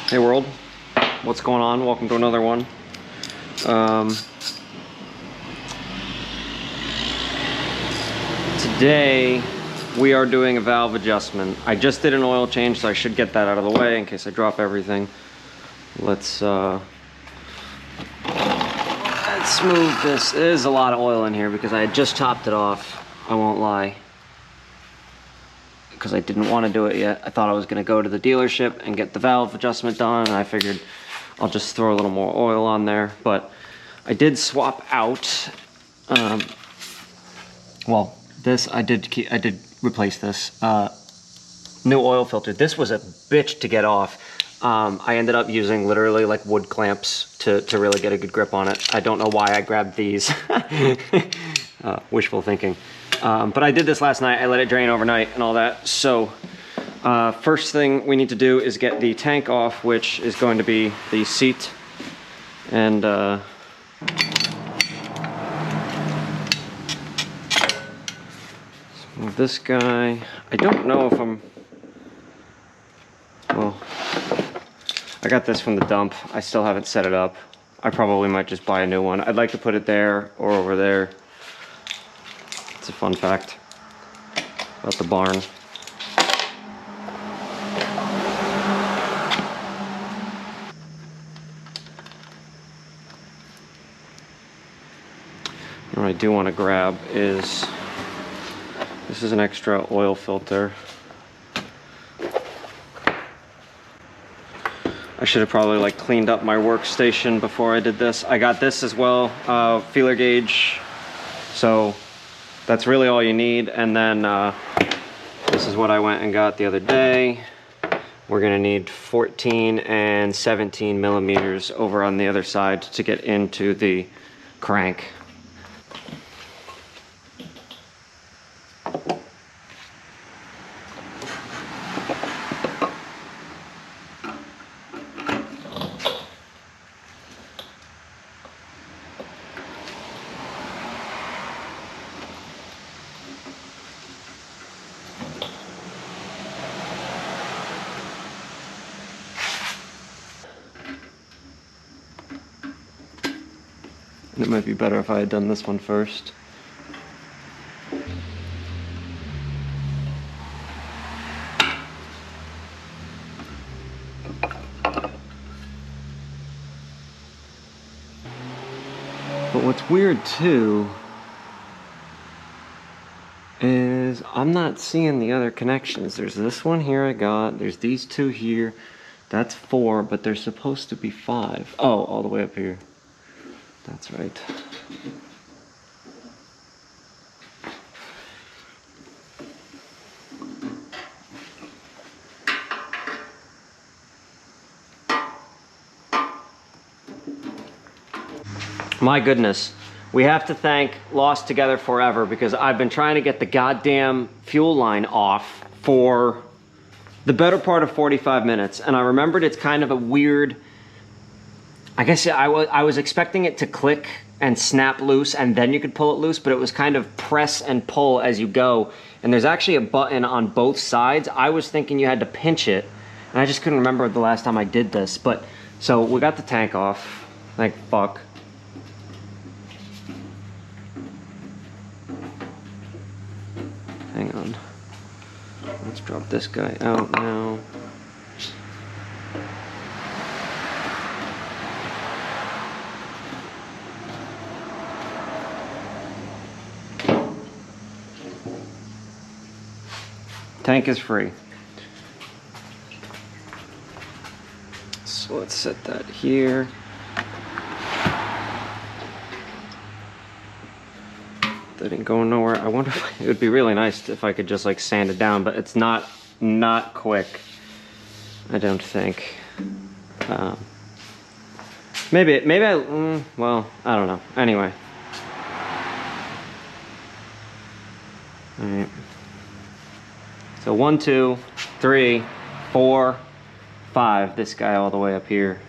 Hey world, what's going on? Welcome to another one. Today we are doing a valve adjustment. I just did an oil change, so I should get that out of the way in case I drop everything. Let's move this. There's a lot of oil in here because I had just topped it off. I won't lie. Because I didn't want to do it yet. I thought I was going to go to the dealership and get the valve adjustment done, and I figured I'll just throw a little more oil on there. But I did swap out, well, this, I did replace this. New oil filter. This was a bitch to get off. I ended up using literally like wood clamps to really get a good grip on it. I don't know why I grabbed these. Wishful thinking. But I did this last night. I let it drain overnight and all that. So first thing we need to do is get the tank off, which is going to be the seat. And move this guy. I don't know if I'm, well, I got this from the dump. I still haven't set it up. I probably might just buy a new one. I'd like to put it there or over there. It's a fun fact about the barn. What I do want to grab is, this is an extra oil filter. I should have probably like cleaned up my workstation before I did this. I got this as well, feeler gauge. So that's really all you need. And then this is what I went and got the other day. We're gonna need 14 and 17 millimeters over on the other side to get into the crank. It might be better if I had done this one first. But what's weird too is I'm not seeing the other connections. There's this one here I got, there's these two here. That's 4, but there's supposed to be 5. Oh, all the way up here. That's right. My goodness. We have to thank Lost Together Forever because I've been trying to get the goddamn fuel line off for the better part of 45 minutes. And I remembered it's kind of a weird, I guess I was expecting it to click and snap loose and then you could pull it loose, but it was kind of press and pull as you go. And there's actually a button on both sides. I was thinking you had to pinch it, and I just couldn't remember the last time I did this. But so we got the tank off, thank fuck. Hang on. Let's drop this guy out now. Tank is free. So let's set that here. That ain't going nowhere. I wonder if it would be really nice if I could just like sand it down, but it's not quick. I don't think. Maybe I, well, I don't know. Anyway. All right. So 1, 2, 3, 4, 5. This guy all the way up here.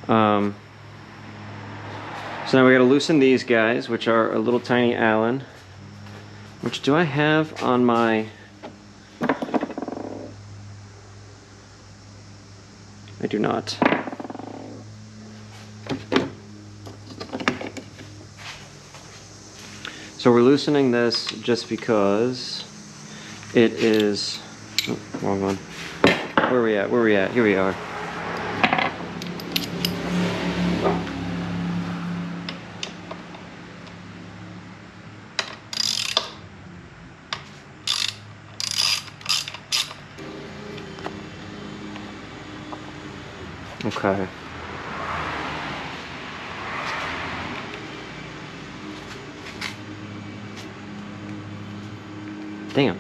So now we gotta loosen these guys, which are a little tiny Allen. Which do I have on my I do not. So we're loosening this just because it is, oh, wrong one. Where are we at? Where are we at? Here we are. Okay. Damn.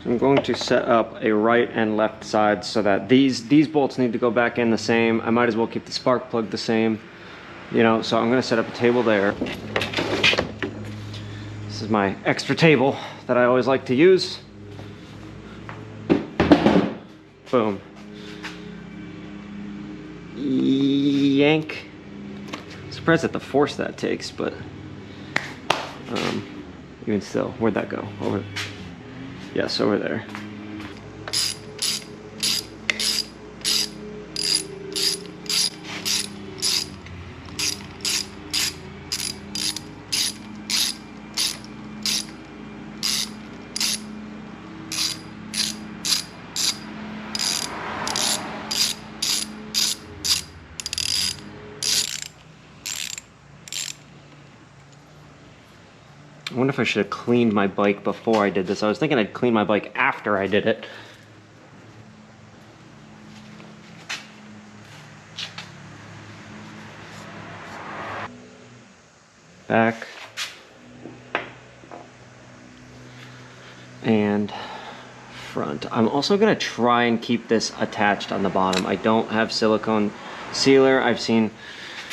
So I'm going to set up a right and left side so that these bolts need to go back in the same. I might as well keep the spark plug the same, you know, so I'm going to set up a table there. This is my extra table that I always like to use. Boom. Yank. Surprised at the force that takes, but even still, where'd that go? Over. Yes, over there. I wonder if I should have cleaned my bike before I did this. I was thinking I'd clean my bike after I did it. Back. And front. I'm also going to try and keep this attached on the bottom. I don't have silicone sealer. I've seen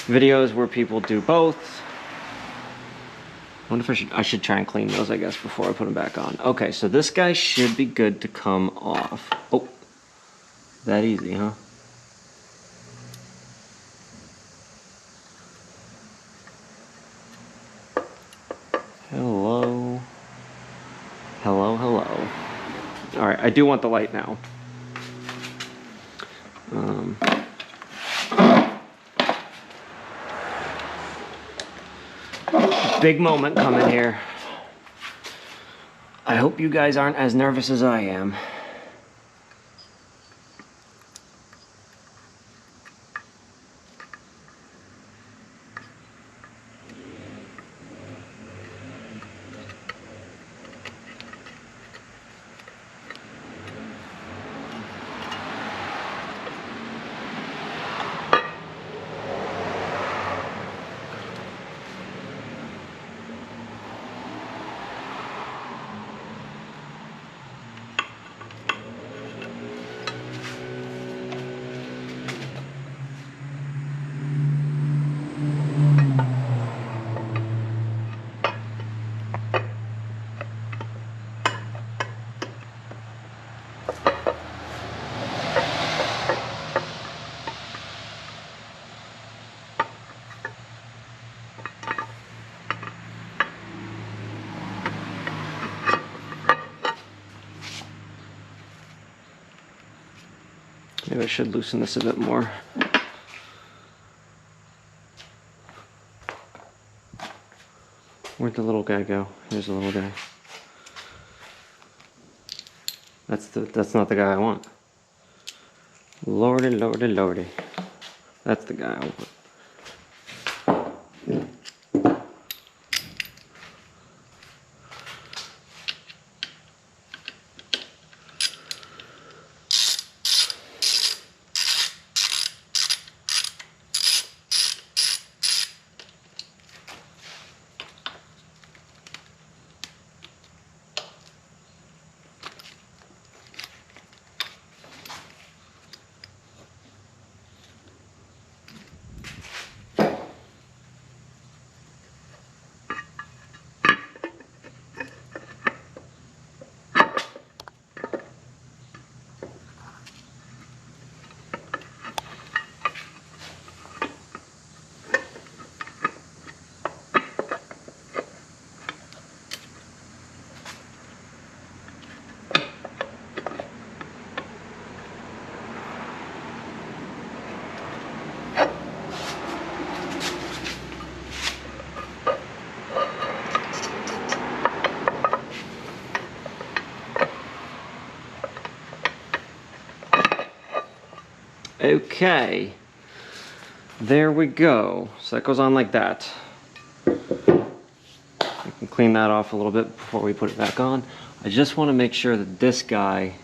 videos where people do both. I wonder if I should try and clean those, I guess, before I put them back on. Okay, so this guy should be good to come off. Oh, that easy, huh? Hello. Hello, hello. All right, I do want the light now. Big moment coming here. I hope you guys aren't as nervous as I am. Maybe I should loosen this a bit more. Where'd the little guy go? Here's the little guy. That's not the guy I want. Lordy, lordy, lordy. That's the guy I want. Okay. There we go. So that goes on like that. We can clean that off a little bit before we put it back on. I just want to make sure that this guy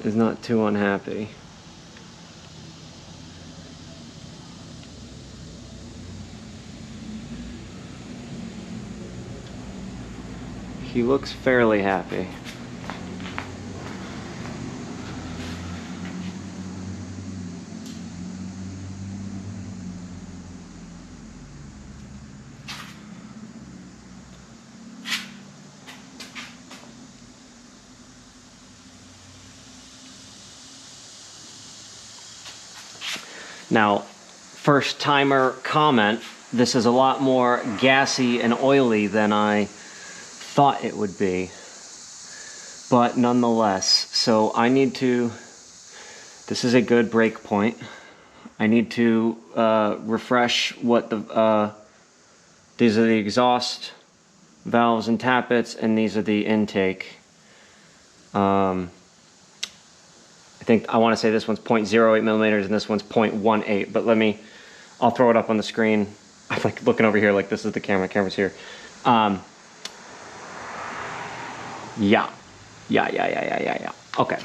is not too unhappy. He looks fairly happy. Now, first timer comment, this is a lot more gassy and oily than I thought it would be, but nonetheless, so I need to, this is a good break point. I need to refresh what the, these are the exhaust valves and tappets, and these are the intake. I think I want to say this one's 0.08 millimeters and this one's 0.18, but I'll throw it up on the screen. I'm like looking over here like this is the camera's here. Yeah. Okay.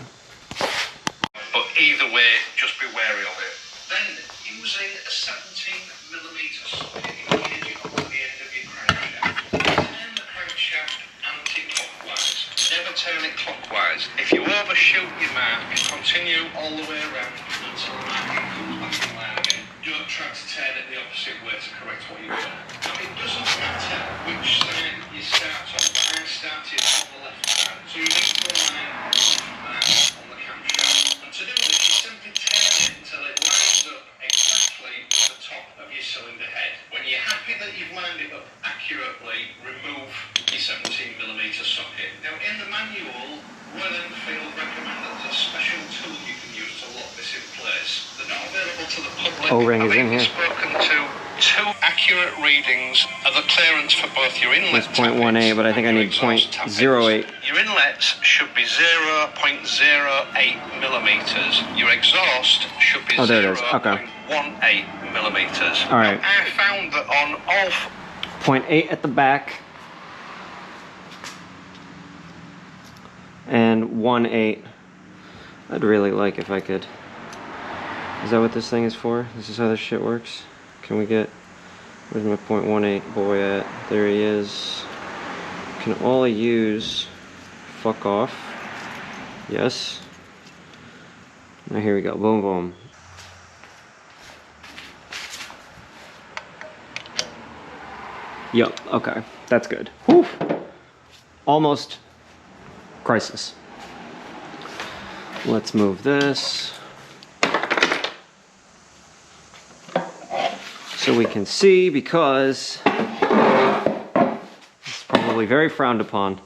But either way, just be wary of it. Then, using a 17mm socket engaging onto the end of your crankshaft, turn the crankshaft anti-clockwise. Never turn it clockwise. If you overshoot your mark, continue all the way around until the marking comes back in line again. Don't try to turn it the opposite way to correct what you've done. Now, it doesn't matter which side you start on, but I started on the left side. So you need to align on the camshaft. And to do this, you simply turn it until it lines up exactly with the top of your cylinder head. When you're happy that you've lined it up accurately, remove your 17mm socket. Now, in the manual, Royal Enfield recommend that there's a special tool you can use to lock this in place. They're not available to the public. O-ring is in here. I've spoken to 2 accurate readings of the clearance for both your inlet It's 0.18, but I think I need 0.08. Your inlets should be 0.08 millimeters. Your exhaust should be 0.18 millimeters. All right. Now, I found that on all 0.8 at the back and 1/8. I'd really like if I could. Is that what this thing is for? This is how this shit works? Can we get, where's my 0.18 boy at? There he is. Can all use, fuck off. Yes. Now here we go, boom boom. Yup, okay, that's good. Whew. Almost crisis. Let's move this so we can see, because it's probably very frowned upon.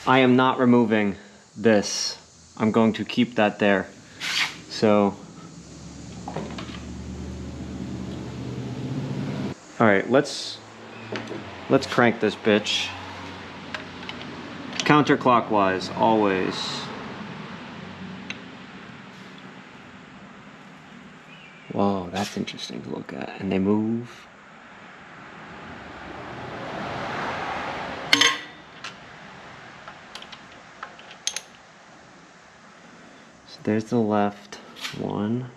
I am not removing this. I'm going to keep that there. So, all right, let's crank this bitch. Counterclockwise, always. Whoa, that's interesting to look at. And they move. So there's the left one.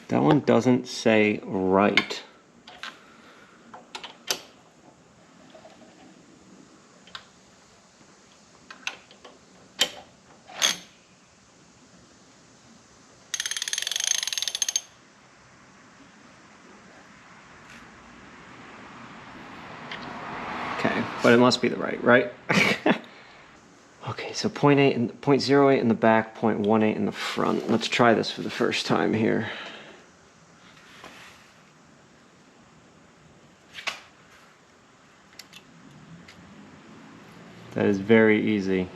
That one doesn't say right. Okay, but it must be the right? Okay, so 0.8 and 0.08 in the back, 0.18 in the front. Let's try this for the first time here. That is very easy.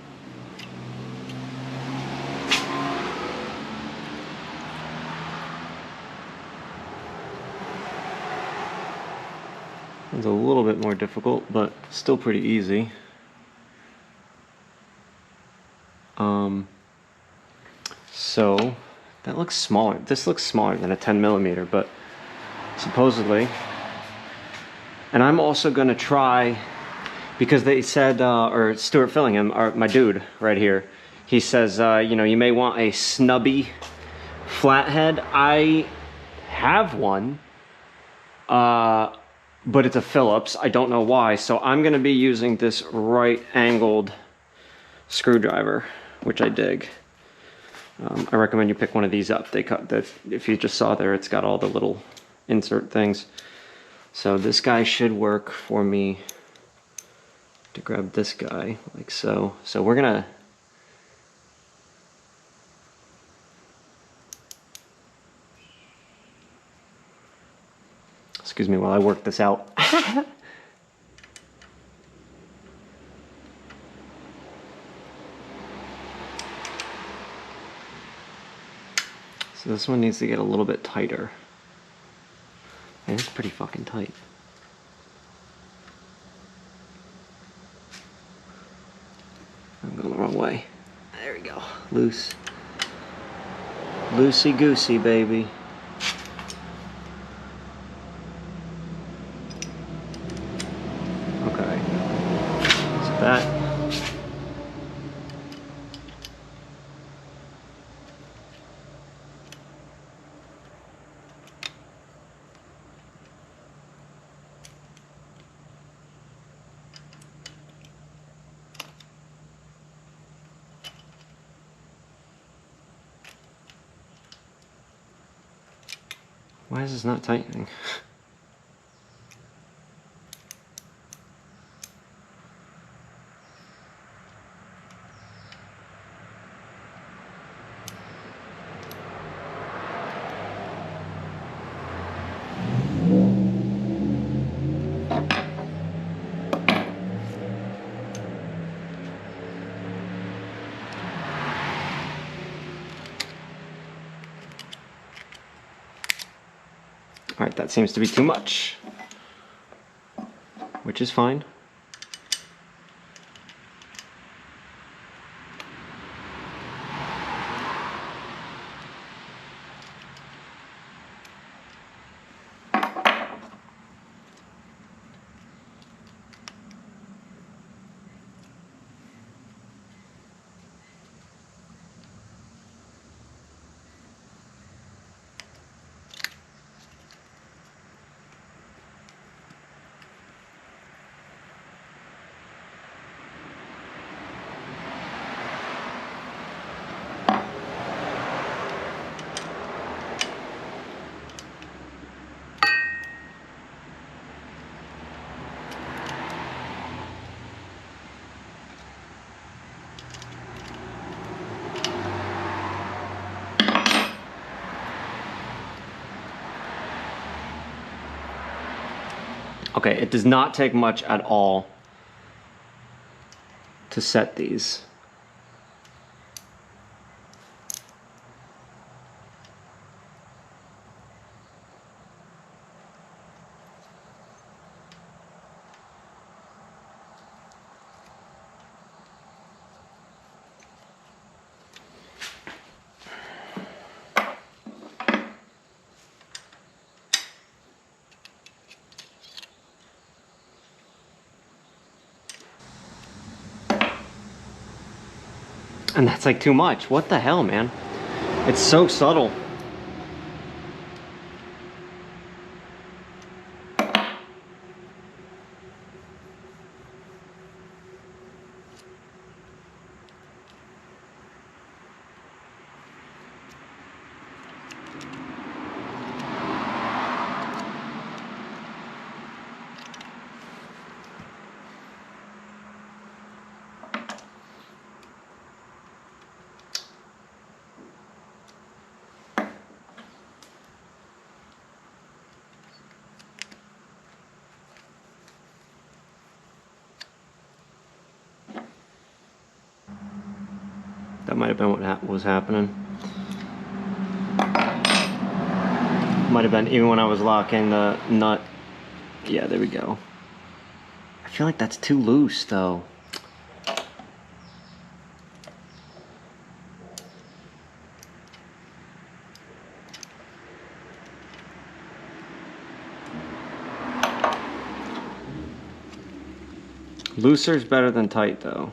It's a little bit more difficult, but still pretty easy. So that looks smaller. This looks smaller than a 10mm, but supposedly. And I'm also going to try, because they said, or Stuart Fillingham, or my dude right here, he says, you know, you may want a snubby flathead. I have one, but it's a Phillips. I don't know why. So I'm going to be using this right-angled screwdriver, which I dig. I recommend you pick one of these up. They cut that. If you just saw there, it's got all the little insert things. So this guy should work for me to grab this guy like so. So we're gonna excuse me while I work this out. So this one needs to get a little bit tighter. And it's pretty fucking tight. I'm going the wrong way. There we go. Loose. Loosey goosey, baby. Okay. So that. Why is this not tightening? All right, that seems to be too much, which is fine. Okay, it does not take much at all to set these. And that's like too much. What the hell, man? It's so subtle. That might have been what was happening. Might have been even when I was locking the nut. Yeah, there we go. I feel like that's too loose though. Looser's better than tight though.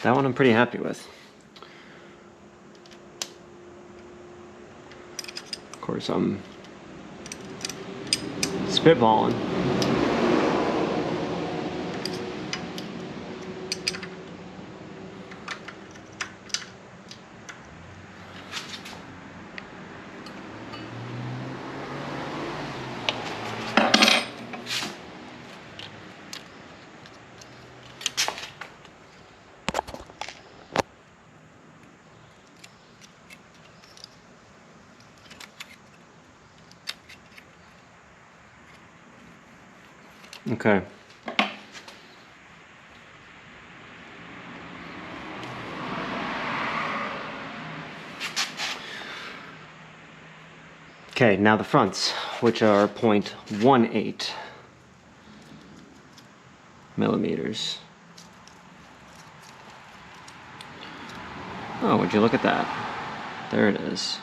That one I'm pretty happy with. Of course, I'm spitballing. Okay. Okay, now the fronts, which are 0.18 millimeters. Oh, would you look at that? There it is.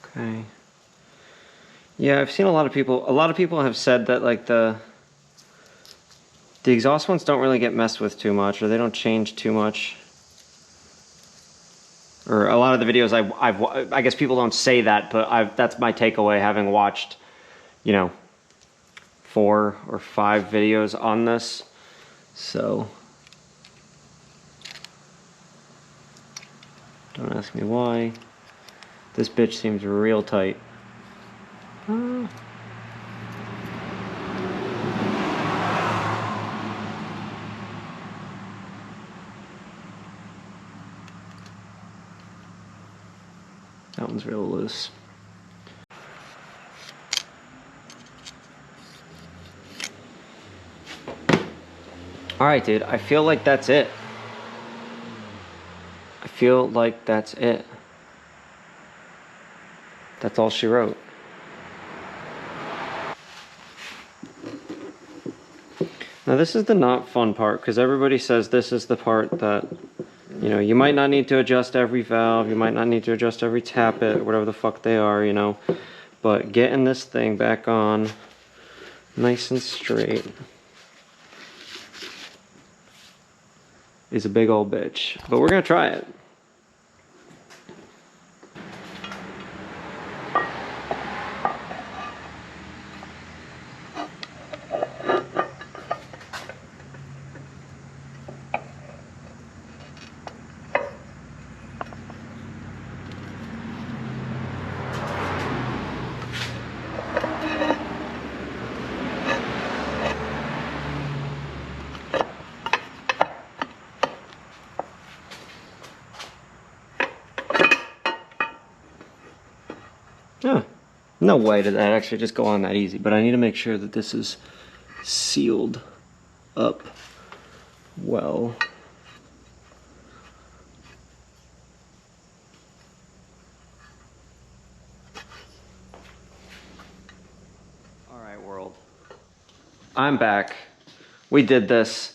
Okay. Yeah, I've seen a lot of people have said that like the exhaust ones don't really get messed with too much, or they don't change too much. Or a lot of the videos I guess people don't say that, but that's my takeaway having watched, you know, 4 or 5 videos on this. So don't ask me why. This bitch seems real tight. That one's real loose. Alright, dude, I feel like that's it. I feel like that's it. That's all she wrote. Now this is the not fun part, because everybody says this is the part that, you know, you might not need to adjust every valve, you might not need to adjust every tappet, whatever the fuck they are, you know. But getting this thing back on nice and straight is a big old bitch. But we're gonna try it. Huh. No way did that actually just go on that easy, but I need to make sure that this is sealed up well. Alright, world. I'm back. we did this.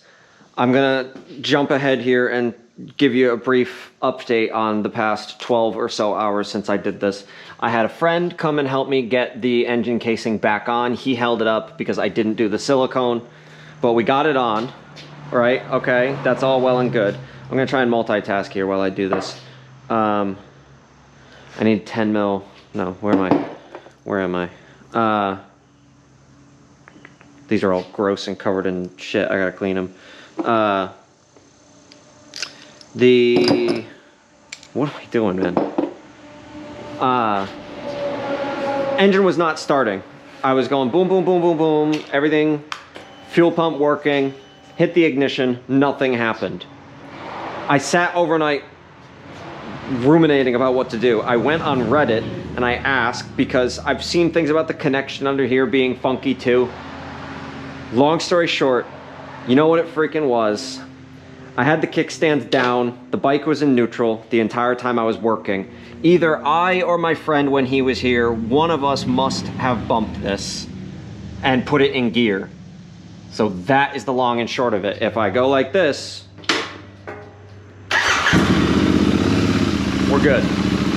I'm gonna jump ahead here and give you a brief update on the past 12 or so hours since I did this. I had a friend come and help me get the engine casing back on. He held it up because I didn't do the silicone, but we got it on, right? Okay, that's all well and good. I'm gonna try and multitask here while I do this. I need 10 mil. No, where am I? Where am I? These are all gross and covered in shit. I gotta clean them. What am I doing, man? Engine was not starting. I was going boom, boom, boom, boom, boom. Everything, fuel pump working, hit the ignition, nothing happened. I sat overnight ruminating about what to do. I went on Reddit and I asked because I've seen things about the connection under here being funky too. Long story short, you know what it freaking was? I had the kickstand down, the bike was in neutral the entire time I was working. Either I or my friend when he was here, one of us must have bumped this and put it in gear. So that is the long and short of it. If I go like this, we're good.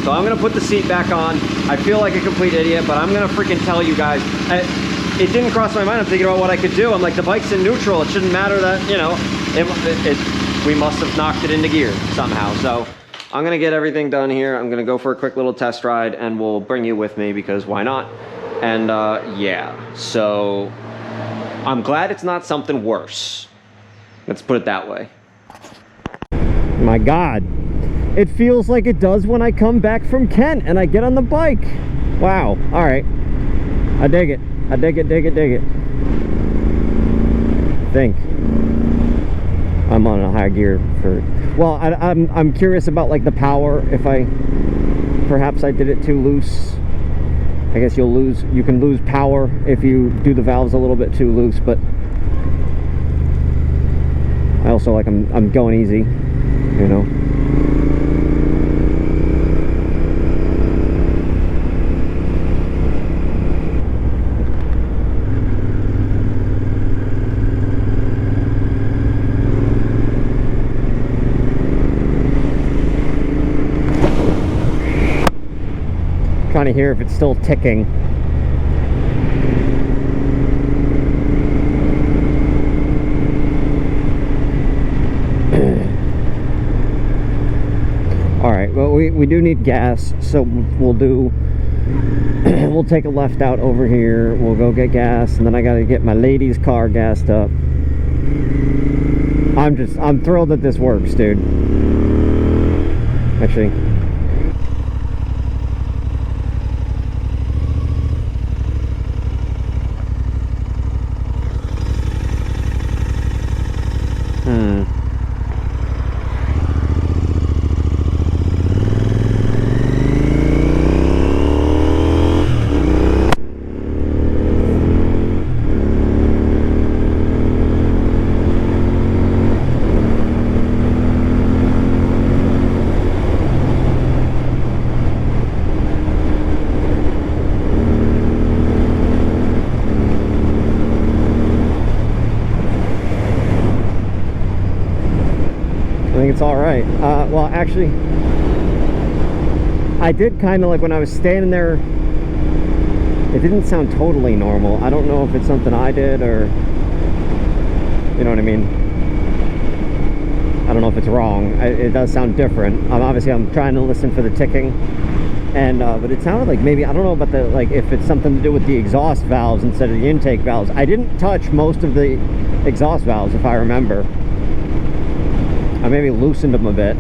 So I'm gonna put the seat back on. I feel like a complete idiot, but I'm gonna freaking tell you guys. It didn't cross my mind. I'm thinking about what I could do. I'm like, the bike's in neutral. It shouldn't matter that, you know, we must have knocked it into gear somehow. So I'm gonna get everything done here. I'm gonna go for a quick little test ride and we'll bring you with me because why not? And yeah, so I'm glad it's not something worse. Let's put it that way. My God. It feels like it does when I come back from Kent and I get on the bike. Wow, all right. I dig it. I dig it, dig it, dig it. I think I'm on a high gear for, well, I'm curious about like the power. If perhaps I did it too loose. I guess you can lose power if you do the valves a little bit too loose, but I also like I'm going easy, you know. Trying to hear if it's still ticking. All right, well, we do need gas, so we'll take a left out over here. We'll go get gas, and then I gotta get my lady's car gassed up. I'm thrilled that this works, dude. Actually, it's all right. Well, actually, I did kind of like when I was standing there, it didn't sound totally normal. I don't know if it's something I did or, you know what I mean? I don't know if it's wrong. It does sound different. Obviously, I'm trying to listen for the ticking, and but it sounded like maybe, I don't know about the, like if it's something to do with the exhaust valves instead of the intake valves. I didn't touch most of the exhaust valves, if I remember. I maybe loosened them a bit.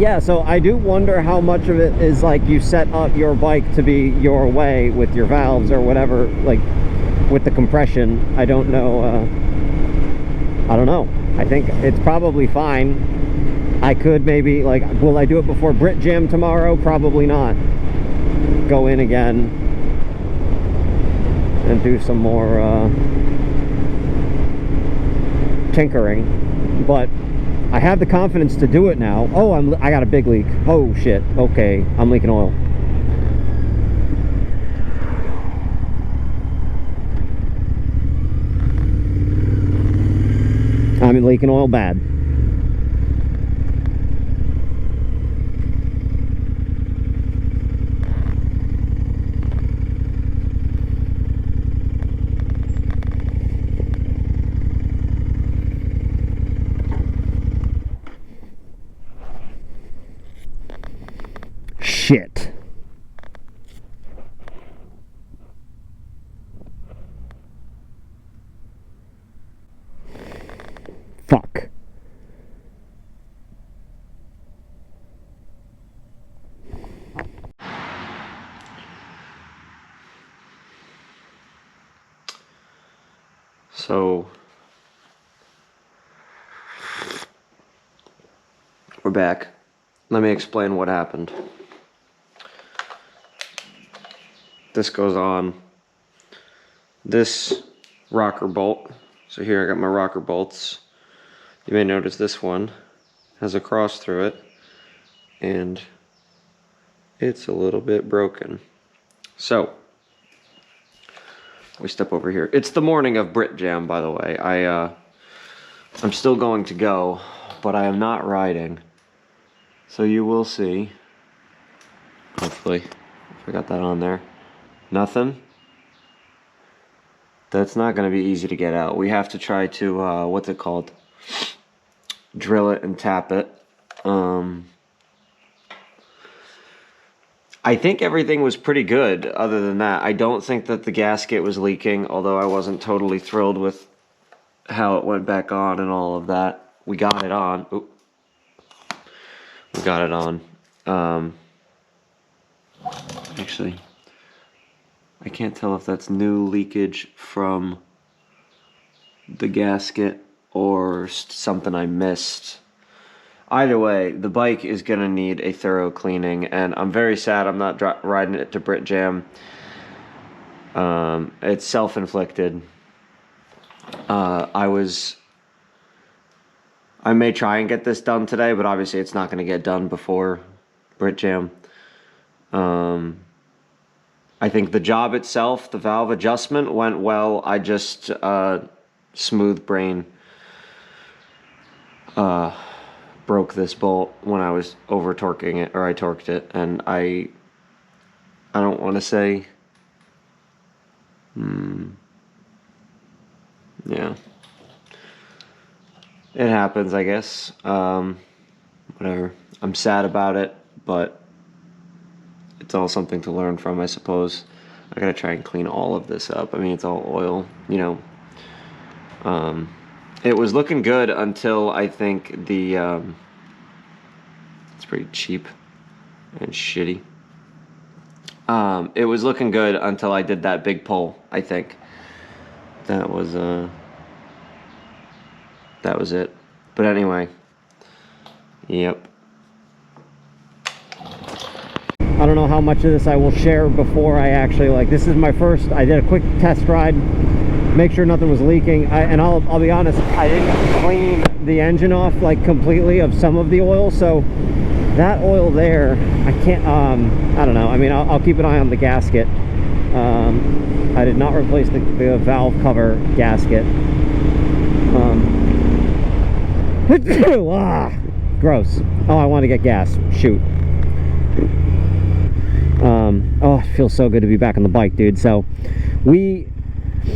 Yeah, so I do wonder how much of it is like you set up your bike to be your way with your valves or whatever, like with the compression. I don't know. I don't know. I think it's probably fine. I could maybe, like, will I do it before Brit Jam tomorrow? Probably not. Go in again and do some more tinkering, but I have the confidence to do it now. Oh, I got a big leak. Oh shit. Okay, I'm leaking oil. I mean, leaking oil bad. Shit. Fuck. So we're back. Let me explain what happened. This goes on this rocker bolt. So here I got my rocker bolts. You may notice this one has a cross through it and it's a little bit broken. So we step over here. It's the morning of Brit Jam, by the way. I'm still going to go, but I am not riding. So you will see, hopefully, if I got that on there. Nothing. That's not going to be easy to get out. We have to try to, what's it called? Drill it and tap it. I think everything was pretty good other than that. I don't think that the gasket was leaking, although I wasn't totally thrilled with how it went back on and all of that. We got it on. Oop. We got it on. Actually, I can't tell if that's new leakage from the gasket or something I missed. Either way, the bike is going to need a thorough cleaning, and I'm very sad I'm not riding it to Brit Jam. It's self-inflicted. I may try and get this done today, but obviously it's not going to get done before Brit Jam. I think the job itself, the valve adjustment, went well. I just smooth brain broke this bolt when I was over torquing it, or I torqued it, and I don't want to say, yeah, it happens, I guess. Whatever. I'm sad about it, but it's all something to learn from, I suppose. I gotta try and clean all of this up. I mean, it's all oil, you know. It was looking good until I think the, it's pretty cheap and shitty. It was looking good until I did that big pull, I think. That was it. But anyway, yep. I don't know how much of this I will share before I actually, like, this is my first, I did a quick test ride, make sure nothing was leaking. I'll be honest, I didn't clean the engine off like completely of some of the oil, so that oil there, I can't, I don't know. I mean, I'll keep an eye on the gasket. I did not replace the valve cover gasket. Gross. Oh, I want to get gas. Shoot. Oh, it feels so good to be back on the bike, dude. So me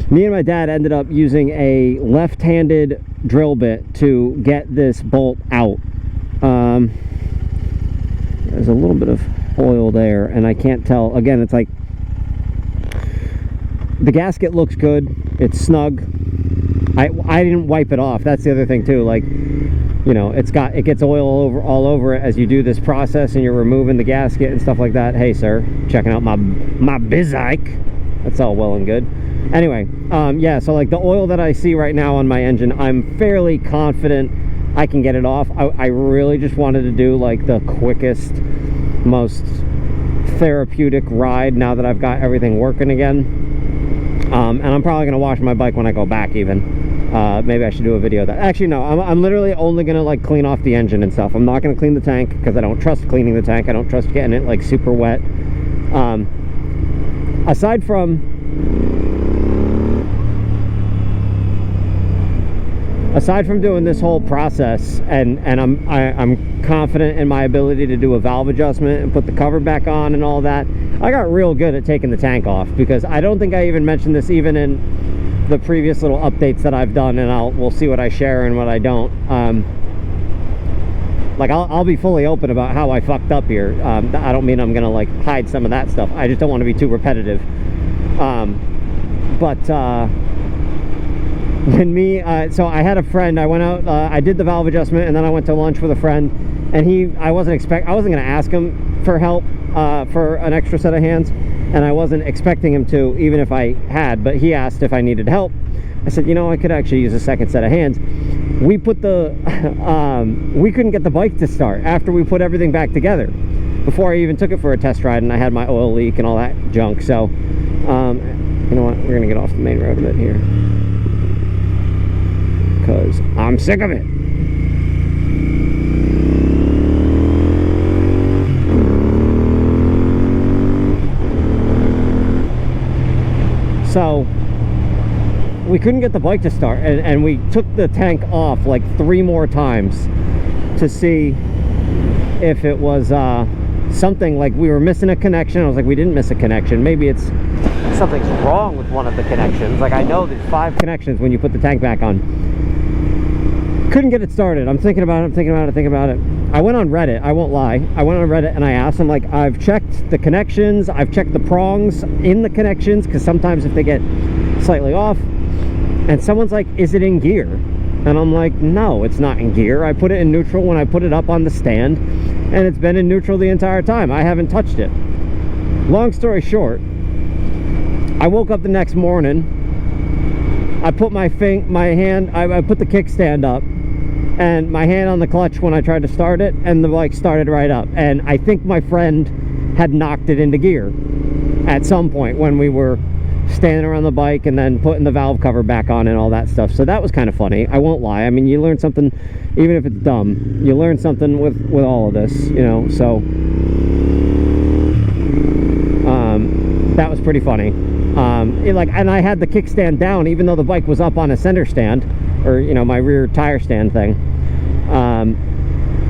and my dad ended up using a left-handed drill bit to get this bolt out. There's a little bit of oil there, and I can't tell. Again, it's like the gasket looks good. It's snug. I didn't wipe it off. That's the other thing too. Like, you know, it gets oil all over it as you do this process and you're removing the gasket and stuff like that. Hey, sir, checking out my bizike. That's all well and good. Anyway, yeah, so like the oil that I see right now on my engine, I'm fairly confident I can get it off. I really just wanted to do like the quickest, most therapeutic ride now that I've got everything working again. And I'm probably gonna wash my bike when I go back even. Maybe I should do a video of that. Actually, no, I'm literally only gonna like clean off the engine and stuff. I'm not gonna clean the tank because I don't trust cleaning the tank. I don't trust getting it like super wet. Aside from aside from doing this whole process, and I'm confident in my ability to do a valve adjustment and put the cover back on and all that, I got real good at taking the tank off, because I don't think I even mentioned this even in the previous little updates that I've done, and we'll see what I share and what I don't. Like I'll be fully open about how I fucked up here. I don't mean I'm gonna like hide some of that stuff. I just don't want to be too repetitive. So I had a friend. I went out. I did the valve adjustment, and then I went to lunch with a friend. And I wasn't gonna ask him for help for an extra set of hands, and I wasn't expecting him to, even if I had. But he asked if I needed help. I said, you know, I could actually use a second set of hands. We put the we couldn't get the bike to start after we put everything back together, before I even took it for a test ride, and I had my oil leak and all that junk. So you know what, we're gonna get off the main road a bit here, because I'm sick of it. So we couldn't get the bike to start, and we took the tank off like 3 more times to see if it was something, like we were missing a connection. I was like, we didn't miss a connection. Maybe it's something's wrong with one of the connections. Like, I know there's 5 connections when you put the tank back on. Couldn't get it started. I'm thinking about it. I went on Reddit, I won't lie. I went on Reddit and I asked them, like, I've checked the connections, I've checked the prongs in the connections, because sometimes if they get slightly off, and someone's like, is it in gear? And I'm like, no, it's not in gear. I put it in neutral when I put it up on the stand, and it's been in neutral the entire time. I haven't touched it. Long story short, I woke up the next morning, I put I put the kickstand up, and my hand on the clutch when I tried to start it, and the bike started right up. And I think my friend had knocked it into gear at some point when we were standing around the bike and then putting the valve cover back on and all that stuff. So that was kind of funny, I won't lie. I mean, you learn something, even if it's dumb, you learn something with all of this, you know. So that was pretty funny. And I had the kickstand down even though the bike was up on a center stand, or, you know, my rear tire stand thing.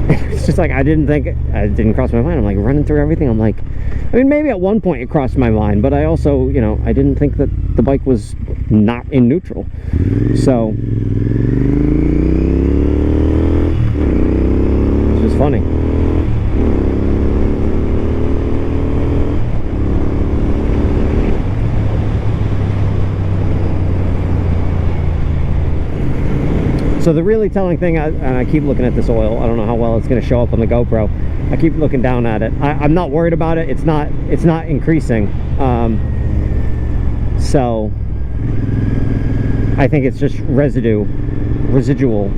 It's just like, it didn't cross my mind. I'm like running through everything. I'm like, I mean, maybe at one point it crossed my mind, but I also, you know, I didn't think that the bike was not in neutral. So it's just funny. So the really telling thing, and I keep looking at this oil, I don't know how well it's going to show up on the GoPro. I keep looking down at it. I'm not worried about it. It's not increasing. So I think it's just residual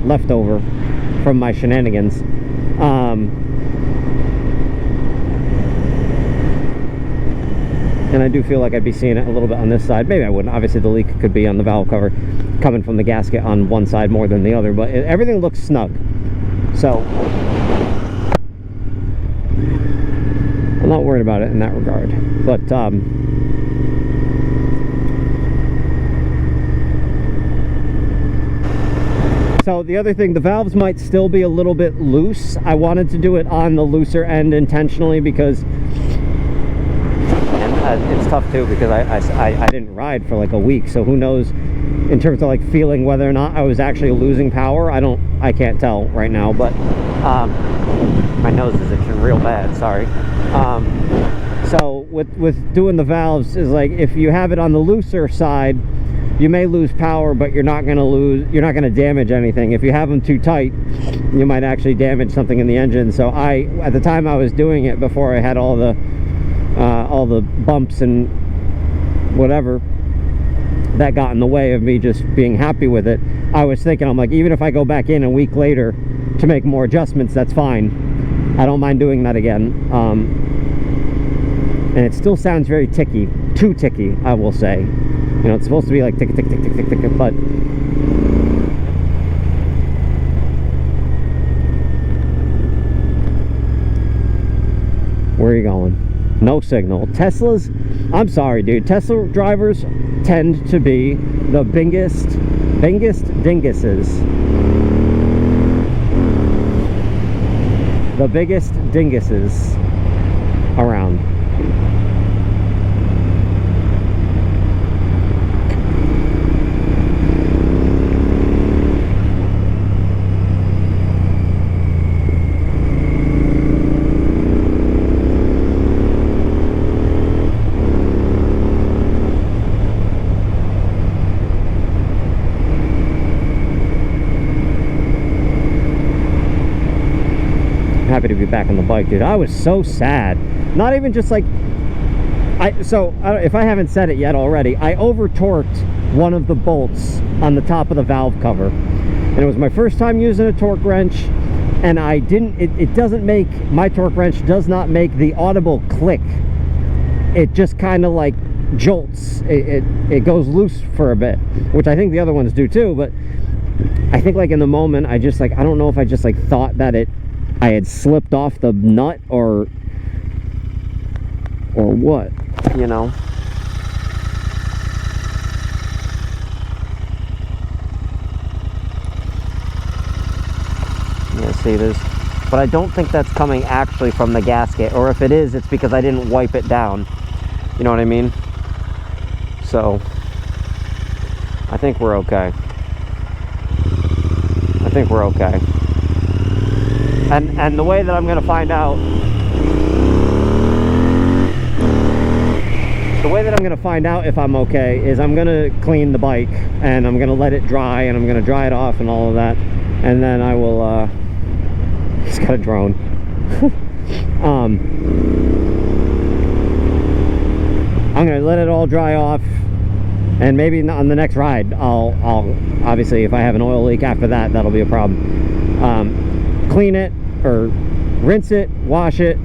leftover from my shenanigans. And I do feel like I'd be seeing it a little bit on this side. Maybe I wouldn't. Obviously the leak could be on the valve cover coming from the gasket on one side more than the other, but everything looks snug. So I'm not worried about it in that regard. But so the other thing, the valves might still be a little bit loose. I wanted to do it on the looser end intentionally, because it's tough too, because I didn't ride for like a week, so who knows in terms of like feeling whether or not I was actually losing power. I can't tell right now, but my nose is itching real bad, sorry. So with doing the valves is like, if you have it on the looser side, you may lose power, but you're not going to damage anything. If you have them too tight, you might actually damage something in the engine. So at the time I was doing it, before I had all the bumps and whatever that got in the way of me just being happy with it, I was thinking, I'm like, even if I go back in a week later to make more adjustments, that's fine. I don't mind doing that again. And it still sounds very ticky, too ticky, I will say. You know, it's supposed to be like tick, tick, tick, tick, tick, tick, but where are you going? No signal. Teslas, I'm sorry, dude. Tesla drivers tend to be the biggest dinguses. The biggest dinguses around. Happy to be back on the bike, dude. I was so sad. Not even just like if I haven't said it yet already, I over torqued one of the bolts on the top of the valve cover, and it was my first time using a torque wrench, and I didn't, it doesn't make, my torque wrench does not make the audible click. It just kind of like jolts. It goes loose for a bit, which I think the other ones do too, but I think like in the moment I just like, I don't know if I just like thought that I had slipped off the nut or what, you know. Yeah, see this, but I don't think that's coming actually from the gasket, or if it is, it's because I didn't wipe it down. You know what I mean? So I think we're okay. I think we're okay. And the way that I'm going to find out, if I'm okay is I'm going to clean the bike, and I'm going to let it dry, and I'm going to dry it off and all of that, and then I will it's got a drone. I'm going to let it all dry off, and maybe on the next ride I'll obviously, if I have an oil leak after that, that'll be a problem. Clean it, or rinse it, wash it,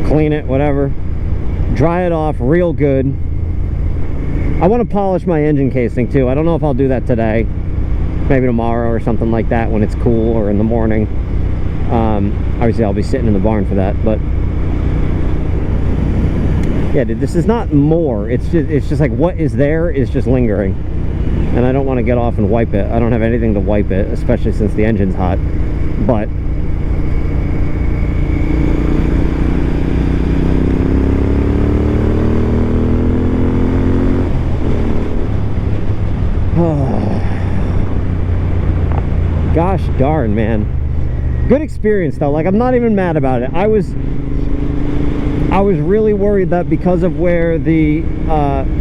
clean it, whatever, dry it off real good. I want to polish my engine casing too. I don't know if I'll do that today, maybe tomorrow or something like that when it's cool, or in the morning. Obviously I'll be sitting in the barn for that, but yeah, dude, this is not more, it's just like what is there is just lingering, and I don't want to get off and wipe it. I don't have anything to wipe it, especially since the engine's hot. But gosh darn, man, good experience though. Like, I'm not even mad about it. I was really worried that because of where the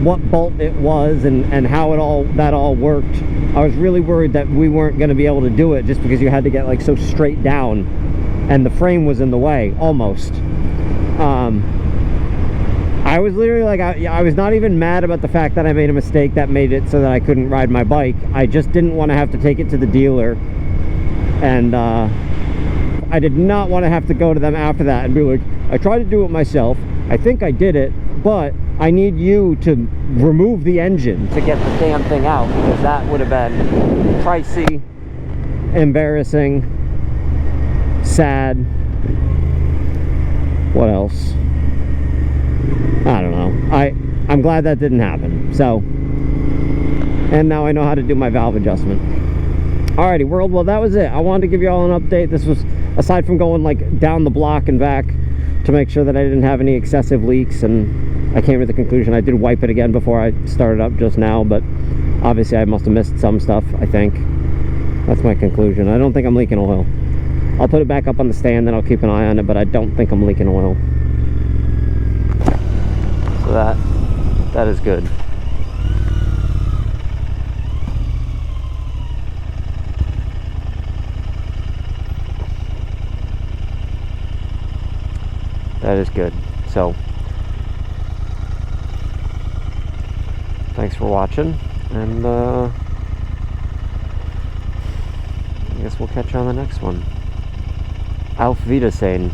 what bolt it was and how that all worked, I was really worried that we weren't going to be able to do it, just because you had to get like so straight down, and the frame was in the way almost. I was literally like, I was not even mad about the fact that I made a mistake that made it so that I couldn't ride my bike. I just didn't want to have to take it to the dealer, and I did not want to have to go to them after that and be like, I tried to do it myself, I think I did it, but I need you to remove the engine to get the damn thing out, because that would have been pricey, embarrassing, sad. What else? I don't know. I'm glad that didn't happen. So, and now I know how to do my valve adjustment. Alrighty, world, well, that was it. I wanted to give you all an update. This was, aside from going like down the block and back to make sure that I didn't have any excessive leaks, and I came to the conclusion I did wipe it again before I started up just now, but obviously I must have missed some stuff. I think that's my conclusion. I don't think I'm leaking oil. I'll put it back up on the stand and I'll keep an eye on it, but I don't think I'm leaking oil. So that is good. That is good. So thanks for watching, and I guess we'll catch you on the next one. Auf Wiedersehen.